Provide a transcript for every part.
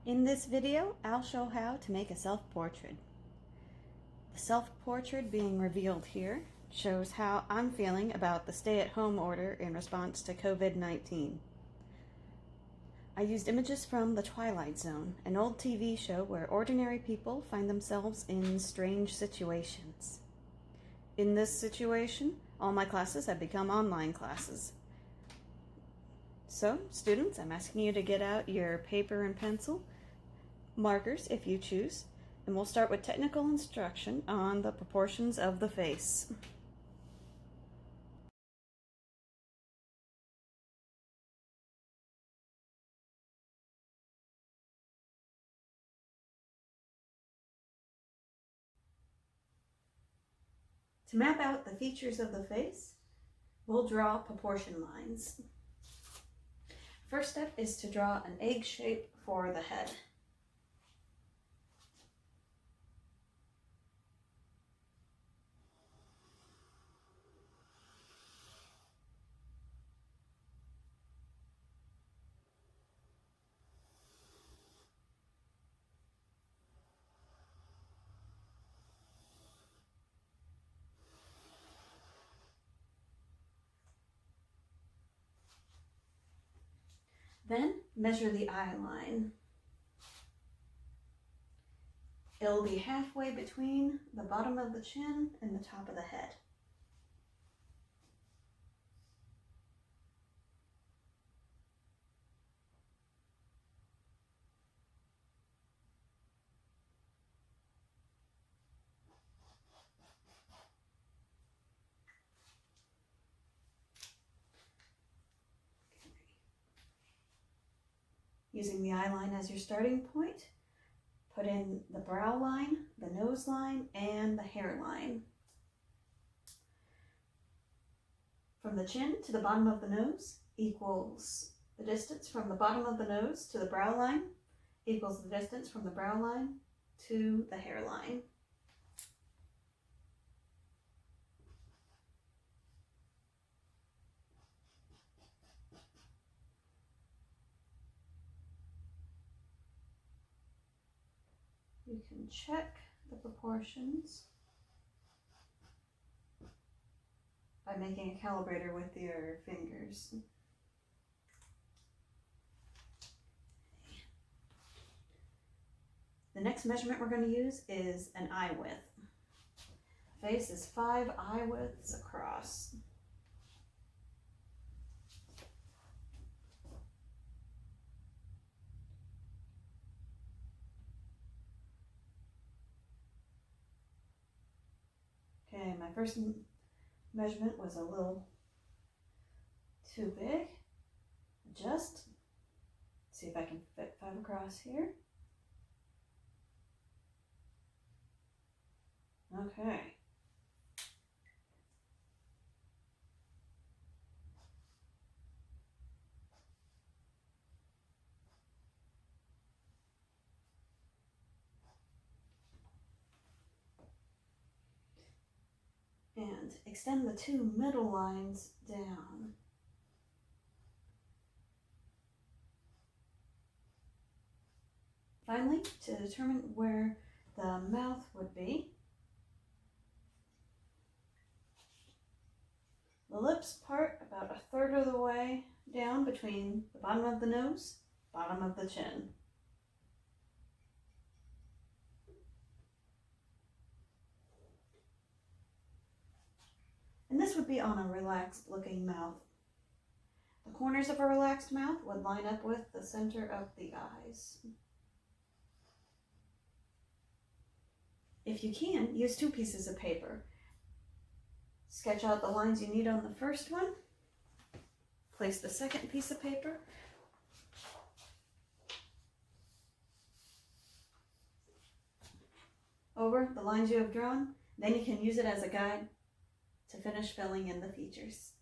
In this video, I'll show how to make a self-portrait. The self-portrait being revealed here shows how I'm feeling about the stay-at-home order in response to COVID-19. I used images from The Twilight Zone, an old TV show where ordinary people find themselves in strange situations. In this situation, all my classes have become online classes. So, students, I'm asking you to get out your paper and pencil, markers if you choose, and we'll start with technical instruction on the proportions of the face. To map out the features of the face, we'll draw proportion lines. First step is to draw an egg shape for the head. Then measure the eye line. It'll be halfway between the bottom of the chin and the top of the head. Using the eye line as your starting point, put in the brow line, the nose line, and the hairline. From the chin to the bottom of the nose equals the distance from the bottom of the nose to the brow line equals the distance from the brow line to the hairline. You can check the proportions by making a calibrator with your fingers. The next measurement we're going to use is an eye width. Face is 5 eye widths across. Okay, my first measurement was a little too big. Adjust. See if I can fit 5 across here. Okay. And extend the 2 middle lines down. Finally, to determine where the mouth would be, the lips part about 1/3 of the way down between the bottom of the nose, bottom of the chin. And this would be on a relaxed looking mouth. The corners of a relaxed mouth would line up with the center of the eyes. If you can, use 2 pieces of paper. Sketch out the lines you need on the first one. Place the second piece of paper over the lines you have drawn. Then you can use it as a guide to finish filling in the features.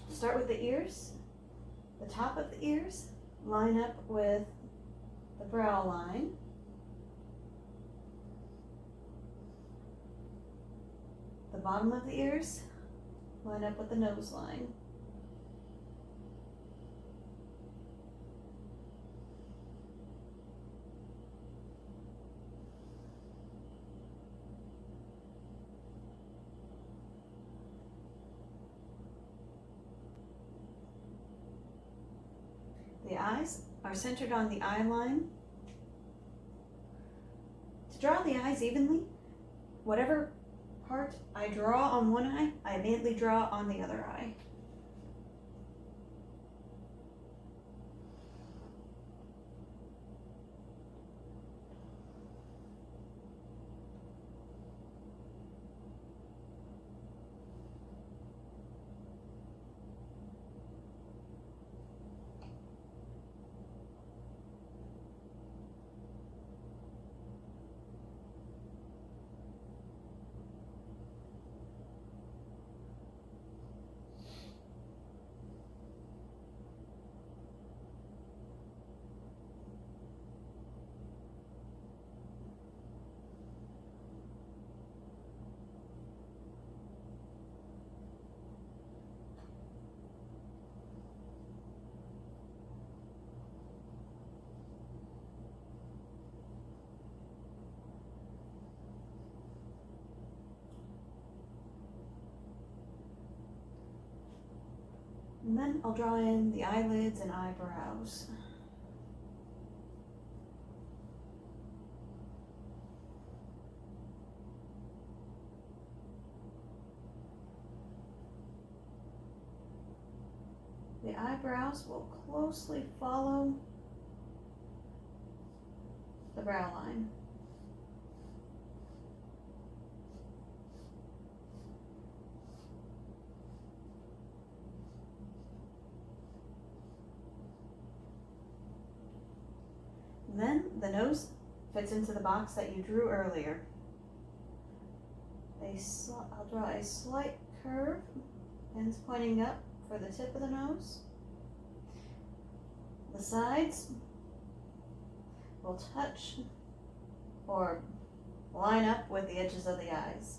Start with the ears. The top of the ears line up with the brow line. The bottom of the ears line up with the nose line. The eyes are centered on the eye line. To draw the eyes evenly, whatever part I draw on one eye, I immediately draw on the other eye. And then I'll draw in the eyelids and eyebrows. The eyebrows will closely follow the brow line. Then the nose fits into the box that you drew earlier. I'll draw a slight curve, ends pointing up for the tip of the nose. The sides will touch or line up with the edges of the eyes.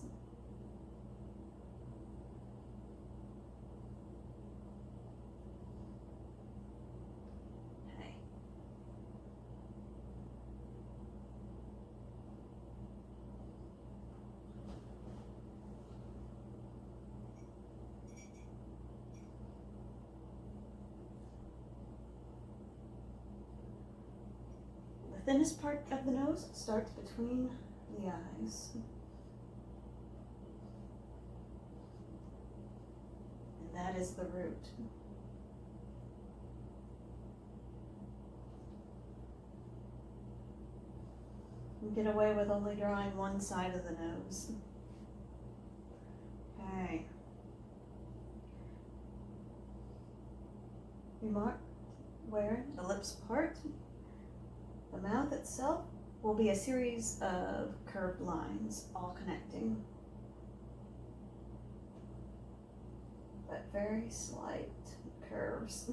The thinnest part of the nose starts between the eyes. And that is the root. You get away with only drawing one side of the nose. Okay. We mark where the lips part. The mouth itself will be a series of curved lines, all connecting, but very slight curves.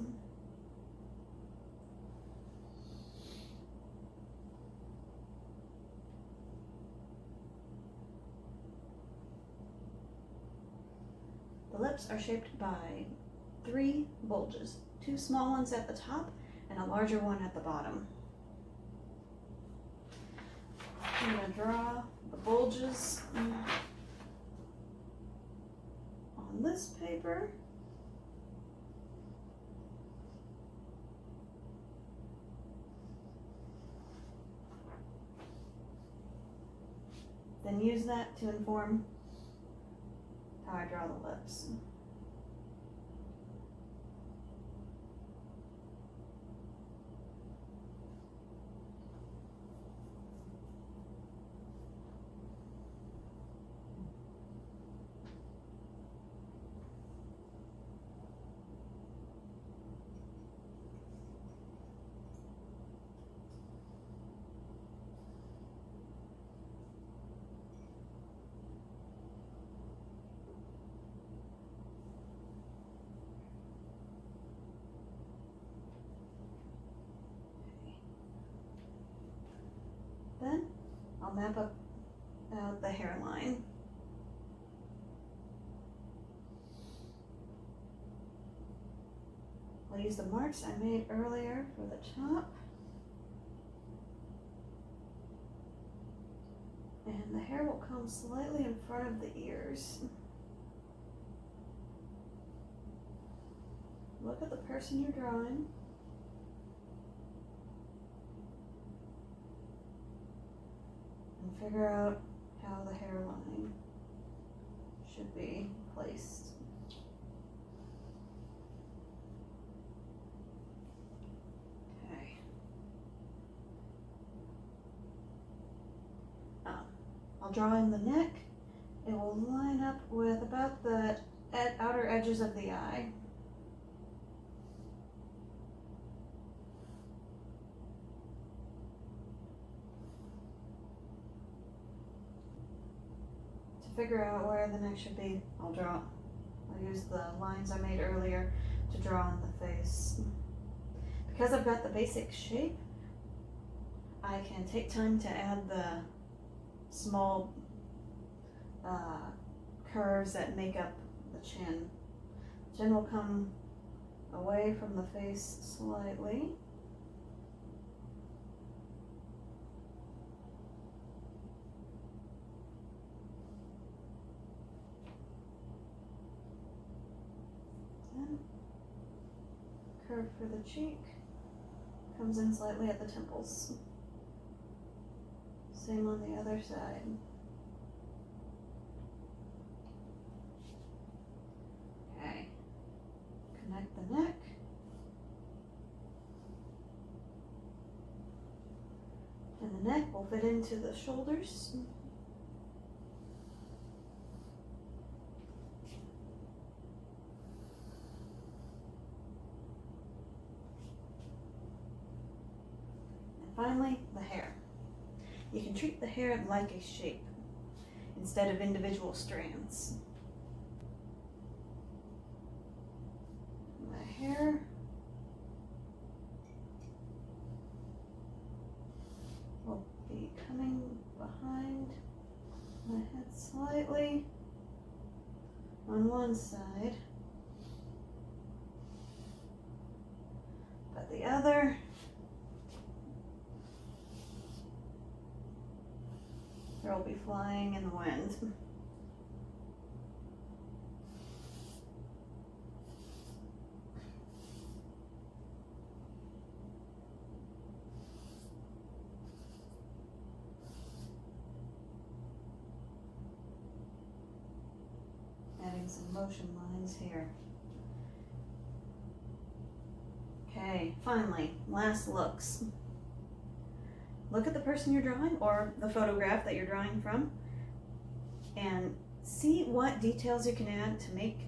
The lips are shaped by 3 bulges, 2 small ones at the top and a larger one at the bottom. I'm going to draw the bulges on this paper. Then use that to inform how I draw the lips. Then I'll map out the hairline. I'll use the marks I made earlier for the top. And the hair will come slightly in front of the ears. Look at the person you're drawing. And figure out how the hairline should be placed. Okay. I'll draw in the neck. It will line up with about the outer edges of the eye. To figure out where the neck should be, I'll use the lines I made earlier to draw in the face. Because I've got the basic shape, I can take time to add the small curves that make up the chin. Chin will come away from the face slightly. And curve for the cheek, comes in slightly at the temples. Same on the other side. Okay, connect the neck. And the neck will fit into the shoulders. And finally, the hair. You can treat the hair like a shape instead of individual strands. The hair will be coming behind my head slightly on one side, but the other will be flying in the wind. Adding some motion lines here. Okay, finally, last looks. Look at the person you're drawing or the photograph that you're drawing from and see what details you can add to make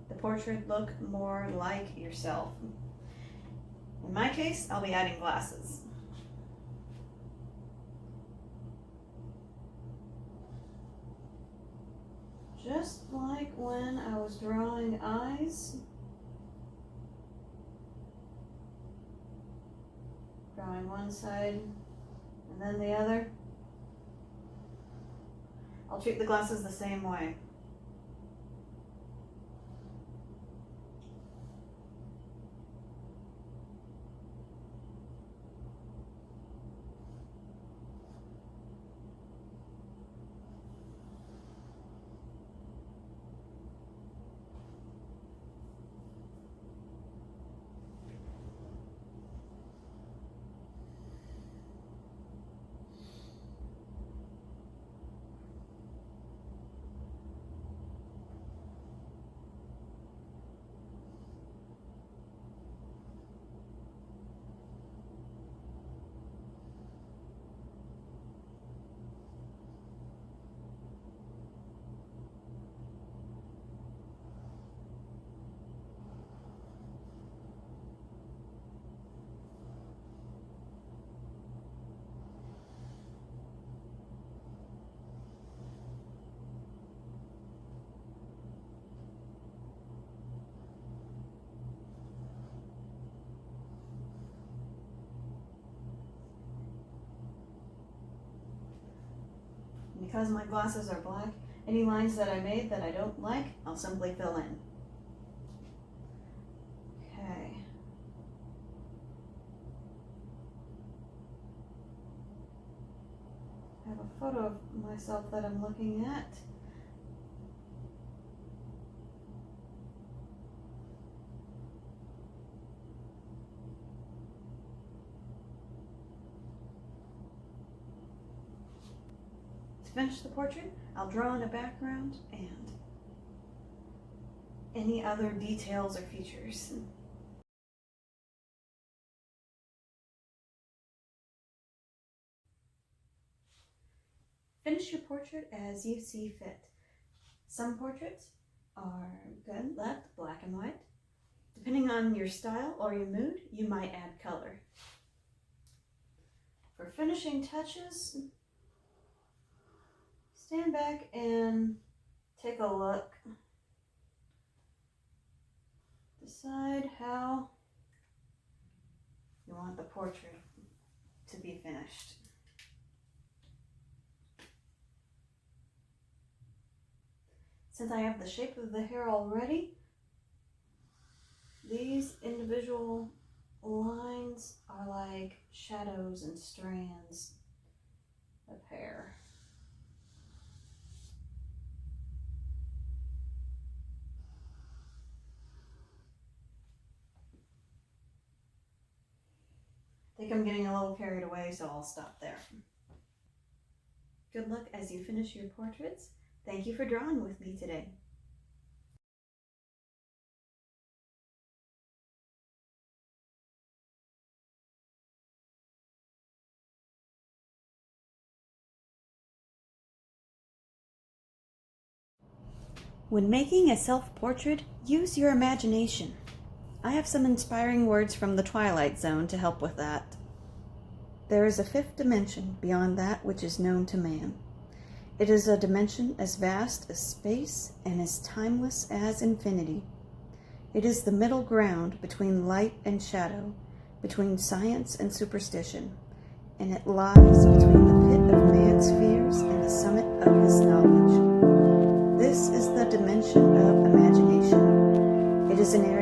the portrait look more like yourself. In my case, I'll be adding glasses. Just like when I was drawing eyes, drawing one side and then the other, I'll treat the glasses the same way. Because my glasses are black, any lines that I made that I don't like, I'll simply fill in. Okay. photo of myself that I'm looking at. To finish the portrait, I'll draw in a background and any other details or features. Finish your portrait as you see fit. Some portraits are good, left, black and white. Depending on your style or your mood, you might add color. For finishing touches, stand back and take a look. Decide how you want the portrait to be finished. Since I have the shape of the hair already, these individual lines are like shadows and strands of hair. I think I'm getting a little carried away, so I'll stop there. Good luck as you finish your portraits. Thank you for drawing with me today. When making a self-portrait, use your imagination. I have some inspiring words from the Twilight Zone to help with that. There is a fifth dimension beyond that which is known to man. It is a dimension as vast as space and as timeless as infinity. It is the middle ground between light and shadow, between science and superstition, and it lies between the pit of man's fears and the summit of his knowledge. This is the dimension of imagination. It is an area